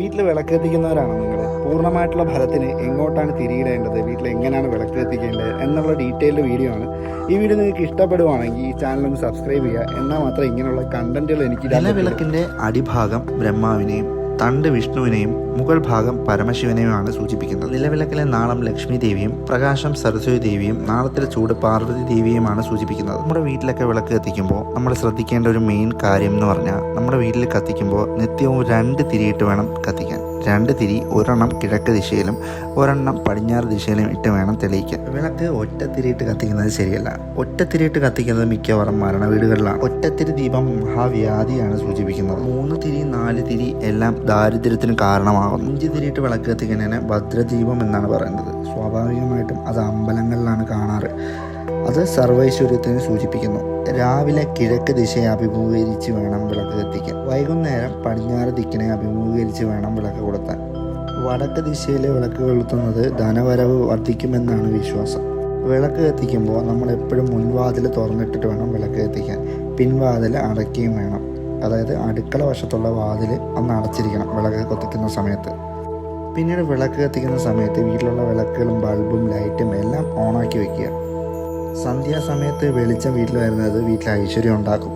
വീട്ടിൽ വിളക്ക് കത്തിക്കുന്നവരാണോ നിങ്ങൾ? പൂർണ്ണമായിട്ടുള്ള ഫലത്തിന് എങ്ങോട്ടാണ് തിരിയിടേണ്ടത്, വീട്ടിൽ എങ്ങനെയാണ് വിളക്ക് കത്തിക്കേണ്ടത് എന്നുള്ള ഡീറ്റെയിൽഡ് വീഡിയോ ആണ്. ഈ വീഡിയോ നിങ്ങൾക്ക് ഇഷ്ടപ്പെടുവാണെങ്കിൽ ഈ ചാനൽ ഒന്ന് സബ്സ്ക്രൈബ് ചെയ്യുക. എന്നാൽ മാത്രമേ ഇങ്ങനെയുള്ള കണ്ടന്റുകൾ എനിക്ക് നിലവിളക്കിൻ്റെ അടിഭാഗം ബ്രഹ്മാവിനെയും തണ്ട് വിഷ്ണുവിനെയും മുകൾ ഭാഗം പരമശിവനെയുമാണ് സൂചിപ്പിക്കുന്നത്. നിലവിളക്കിലെ നാളം ലക്ഷ്മി ദേവിയും പ്രകാശം സരസ്വതി ദേവിയും നാളത്തിലെ ചൂട് പാർവതി ദേവിയുമാണ് സൂചിപ്പിക്കുന്നത്. നമ്മുടെ വീട്ടിലൊക്കെ വിളക്ക് കത്തിക്കുമ്പോൾ നമ്മൾ ശ്രദ്ധിക്കേണ്ട ഒരു മെയിൻ കാര്യം എന്ന് പറഞ്ഞാൽ, നമ്മുടെ വീട്ടിൽ കത്തിക്കുമ്പോൾ നിത്യവും 2 തിരിയിട്ട് വേണം കത്തിക്കാൻ. 2 തിരി, ഒരെണ്ണം കിഴക്ക് ദിശയിലും ഒരെണ്ണം പടിഞ്ഞാറ് ദിശയിലും ഇട്ട് വേണം തെളിയിക്കാൻ. വിളക്ക് ഒറ്റ തിരിയിട്ട് കത്തിക്കുന്നത് ശരിയല്ല. ഒറ്റ തിരിയിട്ട് കത്തിക്കുന്നത് മിക്കവാറും മരണ വീടുകളിലാണ്. ഒറ്റത്തിരി ദീപം മഹാവ്യാധിയാണ് സൂചിപ്പിക്കുന്നത്. 3 തിരി 4 തിരി എല്ലാം ദാരിദ്ര്യത്തിന് കാരണമാകുന്നു. 5 തിരിയിട്ട് വിളക്ക് കത്തിക്കുന്നതിന് ഭദ്രദീപം എന്നാണ് പറയുന്നത്. സ്വാഭാവികമായിട്ടും അത് അമ്പലങ്ങളിലാണ് കാണാറ്. അത് സർവൈശ്വര്യത്തിന് സൂചിപ്പിക്കുന്നു. രാവിലെ കിഴക്ക് ദിശയെ അഭിമുഖീകരിച്ച് വേണം വിളക്ക് കത്തിക്കാൻ. വൈകുന്നേരം പടിഞ്ഞാറ് ദിക്കിനെ അഭിമുഖീകരിച്ച് വേണം വിളക്ക് കൊളുത്താൻ. വടക്ക് ദിശയിലെ വിളക്ക് കൊളുത്തുന്നത് ധനവരവ് വർദ്ധിക്കുമെന്നാണ് വിശ്വാസം. വിളക്ക് കത്തിക്കുമ്പോൾ നമ്മൾ എപ്പോഴും മുൻവാതിൽ തുറന്നിട്ടിട്ട് വേണം വിളക്ക് കത്തിക്കാൻ. പിൻവാതിൽ അടയ്ക്കുകയും വേണം. അതായത് അടുക്കള വശത്തുള്ള വാതിൽ അന്ന് അടച്ചിരിക്കണം വിളക്ക് കത്തിക്കുന്ന സമയത്ത്. പിന്നീട് വിളക്ക് കത്തിക്കുന്ന സമയത്ത് വീട്ടിലുള്ള വിളക്കുകളും ബൾബും ലൈറ്റും എല്ലാം ഓണാക്കി വയ്ക്കുക. സന്ധ്യാസമയത്ത് വെളിച്ചം വീട്ടിൽ വരുന്നത് വീട്ടിൽ ഐശ്വര്യം ഉണ്ടാക്കും.